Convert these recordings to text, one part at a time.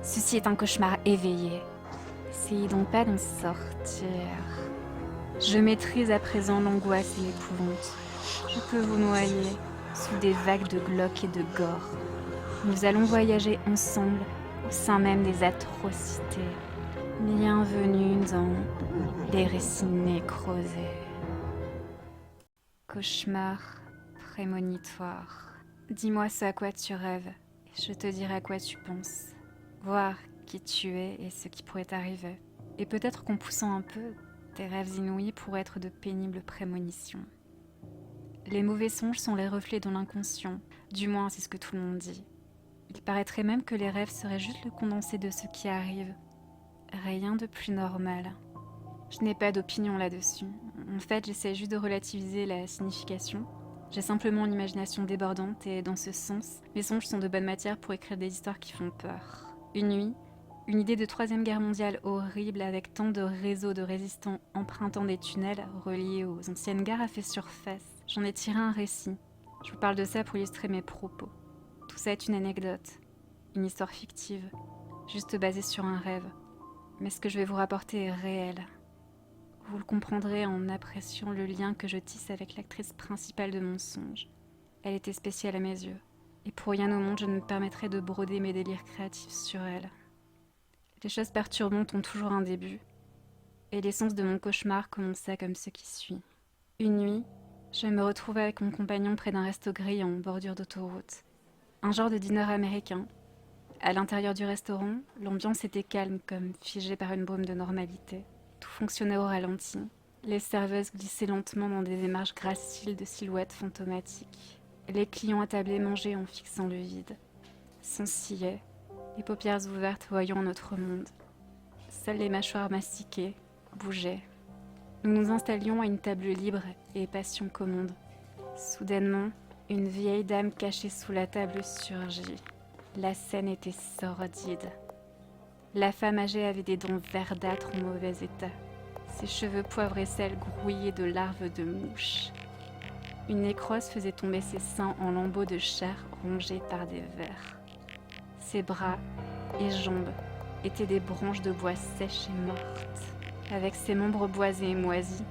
Ceci est un cauchemar éveillé. Essayez donc pas d'en sortir. Je maîtrise à présent l'angoisse et l'épouvante. Je peux vous noyer sous des vagues de glauque et de gore. Nous allons voyager ensemble au sein même des atrocités. Bienvenue dans les récits nécrosés. Cauchemar prémonitoire. Dis-moi ce à quoi tu rêves, et je te dirai à quoi tu penses. Voir qui tu es et ce qui pourrait t'arriver. Et peut-être qu'en poussant un peu, tes rêves inouïs pourraient être de pénibles prémonitions. Les mauvais songes sont les reflets de l'inconscient, du moins c'est ce que tout le monde dit. Il paraîtrait même que les rêves seraient juste le condensé de ce qui arrive. Rien de plus normal. Je n'ai pas d'opinion là-dessus. En fait, j'essaie juste de relativiser la signification. J'ai simplement une imagination débordante et dans ce sens, mes songes sont de bonne matière pour écrire des histoires qui font peur. Une nuit, une idée de Troisième Guerre mondiale horrible avec tant de réseaux de résistants empruntant des tunnels reliés aux anciennes gares a fait surface. J'en ai tiré un récit. Je vous parle de ça pour illustrer mes propos. Tout ça est une anecdote, une histoire fictive, juste basée sur un rêve. Mais ce que je vais vous rapporter est réel. Vous le comprendrez en appréciant le lien que je tisse avec l'actrice principale de mon songe. Elle était spéciale à mes yeux, et pour rien au monde je ne me permettrai de broder mes délires créatifs sur elle. Les choses perturbantes ont toujours un début, et l'essence de mon cauchemar commença comme ce qui suit. Une nuit, je me retrouvais avec mon compagnon près d'un resto gris en bordure d'autoroute. Un genre de dîner américain. À l'intérieur du restaurant, l'ambiance était calme comme figée par une brume de normalité. Tout fonctionnait au ralenti. Les serveuses glissaient lentement dans des démarches graciles de silhouettes fantomatiques. Les clients attablés mangeaient en fixant le vide. S'ensillaient, les paupières ouvertes voyant un autre monde. Seules les mâchoires mastiquées bougeaient. Nous nous installions à une table libre et passion commande. Soudainement, une vieille dame cachée sous la table surgit. La scène était sordide. La femme âgée avait des dents verdâtres en mauvais état. Ses cheveux poivre et sel grouillés de larves de mouches. Une nécrose faisait tomber ses seins en lambeaux de chair rongés par des vers. Ses bras et jambes étaient des branches de bois sèches et mortes. Avec ses membres boisés et moisis,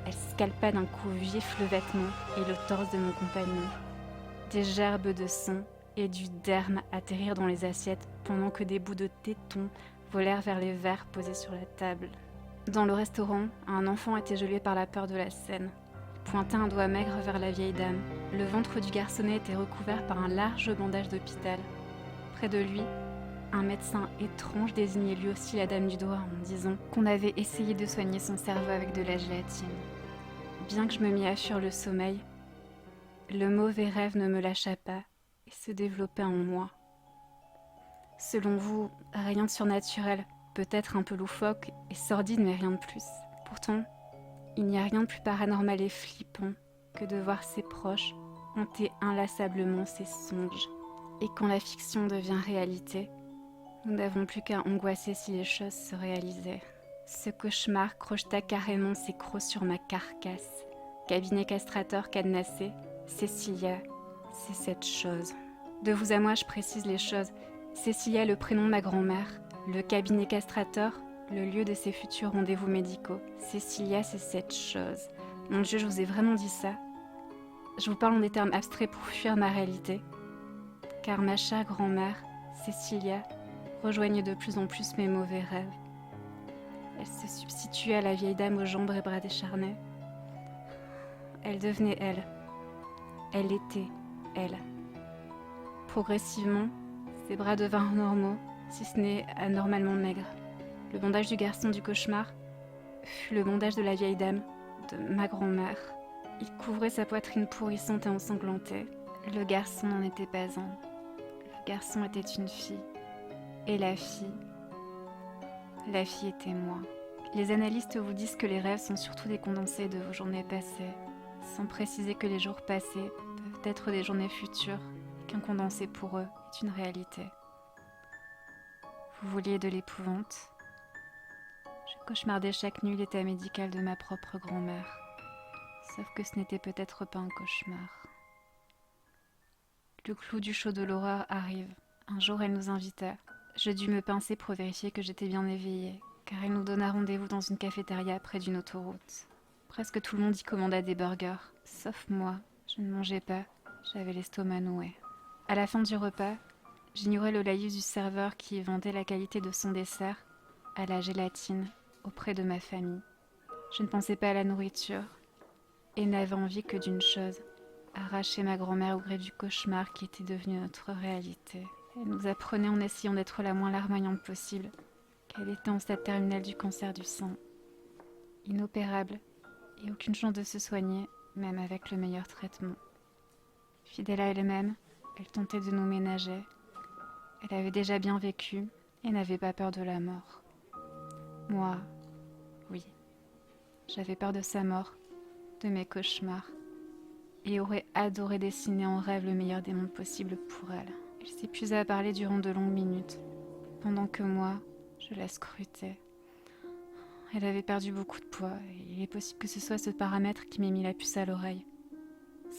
elle scalpa d'un coup vif le vêtement et le torse de mon compagnon. Des gerbes de sang et du derme atterrirent dans les assiettes pendant que des bouts de tétons volèrent vers les verres posés sur la table. Dans le restaurant, un enfant était gelé par la peur de la scène. Il pointa un doigt maigre vers la vieille dame. Le ventre du garçonnet était recouvert par un large bandage d'hôpital. Près de lui, un médecin étrange désignait lui aussi la dame du doigt en disant qu'on avait essayé de soigner son cerveau avec de la gélatine. Bien que je me mis à fuir le sommeil, le mauvais rêve ne me lâcha pas et se développa en moi. Selon vous, rien de surnaturel, peut-être un peu loufoque et sordide, mais rien de plus. Pourtant, il n'y a rien de plus paranormal et flippant que de voir ses proches hanter inlassablement ses songes. Et quand la fiction devient réalité, nous n'avons plus qu'à angoisser si les choses se réalisaient. Ce cauchemar crojeta carrément ses crocs sur ma carcasse. Cabinet castrateur cadenassé, Cécilia, c'est cette chose. De vous à moi, je précise les choses. Cécilia, le prénom de ma grand-mère. Le cabinet castrateur, le lieu de ses futurs rendez-vous médicaux. Cécilia, c'est cette chose. Mon Dieu, je vous ai vraiment dit ça. Je vous parle en des termes abstraits pour fuir ma réalité. Car ma chère grand-mère, Cécilia, rejoignait de plus en plus mes mauvais rêves. Elle se substituait à la vieille dame aux jambes et bras décharnés. Elle devenait elle. Elle était elle. Progressivement, ses bras devinrent normaux, si ce n'est anormalement maigres. Le bandage du garçon du cauchemar fut le bandage de la vieille dame, de ma grand-mère. Il couvrait sa poitrine pourrissante et ensanglantée. Le garçon n'en était pas un. Le garçon était une fille. Et la fille était moi. Les analystes vous disent que les rêves sont surtout des condensés de vos journées passées, sans préciser que les jours passés peuvent être des journées futures, et qu'un condensé pour eux est une réalité. Vous vouliez de l'épouvante? Je cauchemardais chaque nuit l'état médical de ma propre grand-mère, sauf que ce n'était peut-être pas un cauchemar. Le clou du show de l'horreur arrive. Un jour, elle nous invita. Je dus me pincer pour vérifier que j'étais bien éveillée, car elle nous donna rendez-vous dans une cafétéria près d'une autoroute. Presque tout le monde y commanda des burgers, sauf moi. Je ne mangeais pas, j'avais l'estomac noué. À la fin du repas, j'ignorais le laïus du serveur qui vantait la qualité de son dessert à la gélatine auprès de ma famille. Je ne pensais pas à la nourriture et n'avais envie que d'une chose, arracher ma grand-mère au gré du cauchemar qui était devenu notre réalité. Elle nous apprenait en essayant d'être la moins larmoyante possible qu'elle était en stade terminal du cancer du sein. Inopérable et aucune chance de se soigner, même avec le meilleur traitement. Fidèle à elle-même, elle tentait de nous ménager. Elle avait déjà bien vécu et n'avait pas peur de la mort. Moi, oui, j'avais peur de sa mort, de mes cauchemars, et aurais adoré dessiner en rêve le meilleur des mondes possibles pour elle. Elle s'épuisa à parler durant de longues minutes, pendant que moi, je la scrutais. Elle avait perdu beaucoup de poids, et il est possible que ce soit ce paramètre qui m'ait mis la puce à l'oreille.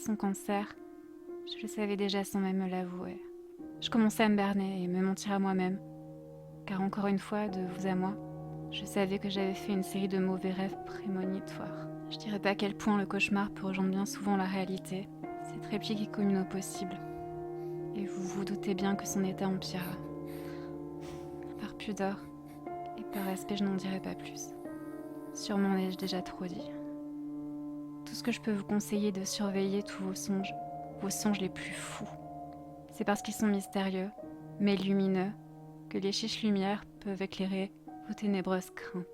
Son cancer, je le savais déjà sans même me l'avouer. Je commençais à me berner et me mentir à moi-même, car encore une fois, de vous à moi, je savais que j'avais fait une série de mauvais rêves prémonitoires. Je dirais pas à quel point le cauchemar peut rejoindre bien souvent la réalité. C'est réplique est commune au possible. Et vous vous doutez bien que son état empira. Par pudeur et par respect, je n'en dirai pas plus. Sûrement l'ai-je déjà trop dit. Tout ce que je peux vous conseiller est de surveiller tous vos songes les plus fous. C'est parce qu'ils sont mystérieux, mais lumineux, que les chiches lumières peuvent éclairer vos ténébreuses craintes.